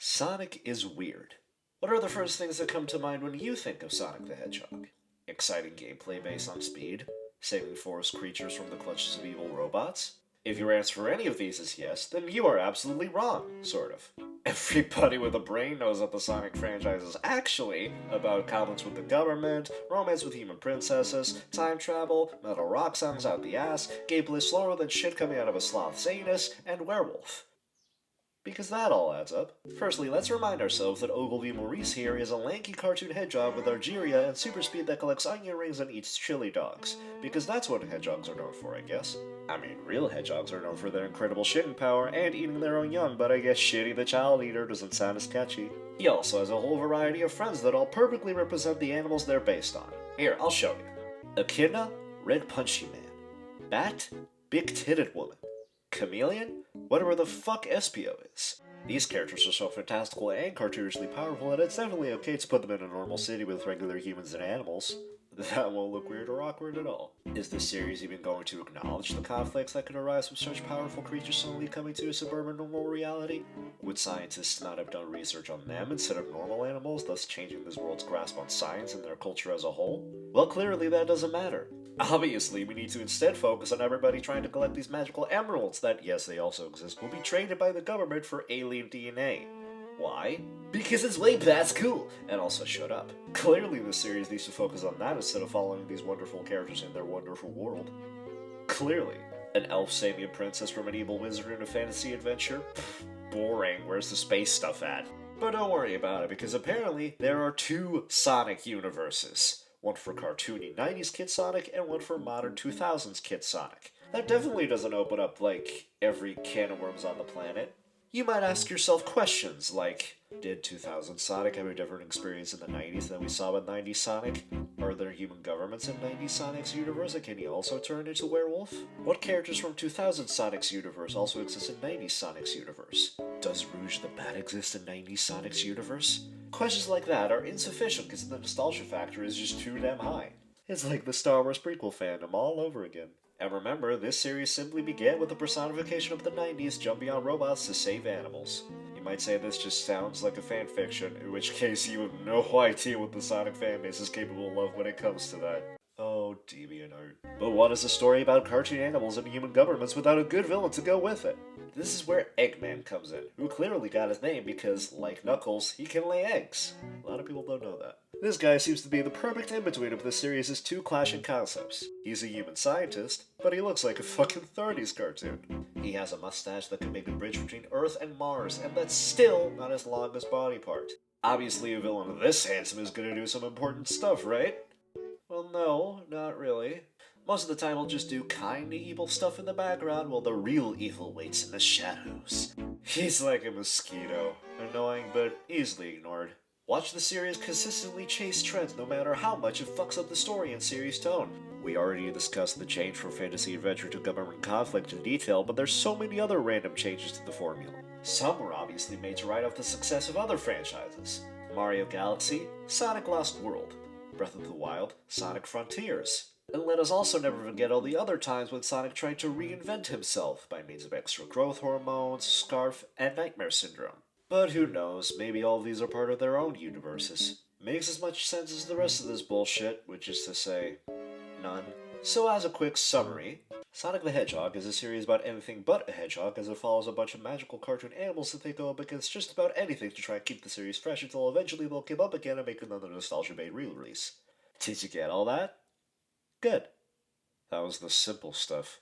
Sonic is weird. What are the first things that come to mind when you think of Sonic the Hedgehog? Exciting gameplay based on speed? Saving forest creatures from the clutches of evil robots? If your answer for any of these is yes, then you are absolutely wrong, sort of. Everybody with a brain knows that the Sonic franchise is actually about conflicts with the government, romance with human princesses, time travel, metal rock songs out the ass, gameplay slower than shit coming out of a sloth's anus, and werewolf. Because that all adds up. Firstly, let's remind ourselves that Ogilvy Maurice here is a lanky cartoon hedgehog with Argyria and super speed that collects onion rings and eats chili dogs. Because that's what hedgehogs are known for, I guess. I mean, real hedgehogs are known for their incredible shitting power and eating their own young, but I guess Shitty the Child Eater doesn't sound as catchy. He also has a whole variety of friends that all perfectly represent the animals they're based on. Here, I'll show you. Echidna, Red Punchy Man. Bat, Big Titted Woman. Chameleon? Whatever the fuck Espio is. These characters are so fantastical and cartoonishly powerful that it's definitely okay to put them in a normal city with regular humans and animals. That won't look weird or awkward at all. Is this series even going to acknowledge the conflicts that could arise from such powerful creatures suddenly coming to a suburban normal reality? Would scientists not have done research on them instead of normal animals, thus changing this world's grasp on science and their culture as a whole? Well, clearly that doesn't matter. Obviously, we need to instead focus on everybody trying to collect these magical emeralds that, yes, they also exist, will be traded by the government for alien DNA. Why? Because it's way past cool! And also, shut up. Clearly the series needs to focus on that instead of following these wonderful characters in their wonderful world. Clearly. An elf saving a princess from an evil wizard in a fantasy adventure? Pfft, boring, where's the space stuff at? But don't worry about it, because apparently there are two Sonic universes. One for cartoony 90s Kid Sonic, and one for modern 2000s Kid Sonic. That definitely doesn't open up, like, every can of worms on the planet. You might ask yourself questions like, did 2000 Sonic have a different experience in the 90s than we saw with 90s Sonic? Are there human governments in 90s Sonic's universe, and can he also turn into a werewolf? What characters from 2000 Sonic's universe also exist in 90s Sonic's universe? Does Rouge the Bat exist in 90s Sonic's universe? Questions like that are insufficient because the nostalgia factor is just too damn high. It's like the Star Wars prequel fandom all over again. And remember, this series simply began with the personification of the 90s jumping on robots to save animals. You might say this just sounds like a fanfiction, in which case you have no idea what the Sonic fanbase is capable of when it comes to that. Oh, DeviantArt. But what is a story about cartoon animals and human governments without a good villain to go with it? This is where Eggman comes in, who clearly got his name because, like Knuckles, he can lay eggs. A lot of people don't know that. This guy seems to be the perfect in-between of the series' two clashing concepts. He's a human scientist, but he looks like a fucking 30s cartoon. He has a mustache that can make a bridge between Earth and Mars, and that's still not his longest body part. Obviously, a villain this handsome is gonna do some important stuff, right? Well, no, not really. Most of the time he'll just do kinda evil stuff in the background while the real evil waits in the shadows. He's like a mosquito. Annoying, but easily ignored. Watch the series consistently chase trends no matter how much it fucks up the story and series tone. We already discussed the change from fantasy adventure to government conflict in detail, but there's so many other random changes to the formula. Some were obviously made to ride off the success of other franchises. Mario Galaxy, Sonic Lost World, Breath of the Wild, Sonic Frontiers. And let us also never forget all the other times when Sonic tried to reinvent himself by means of extra growth hormones, Scarf, and Nightmare Syndrome. But who knows, maybe all of these are part of their own universes. Makes as much sense as the rest of this bullshit, which is to say, none. So as a quick summary, Sonic the Hedgehog is a series about anything but a hedgehog as it follows a bunch of magical cartoon animals that they go up against just about anything to try and keep the series fresh until eventually they'll give up again and make another nostalgia-bait re-release. Did you get all that? Good. That was the simple stuff.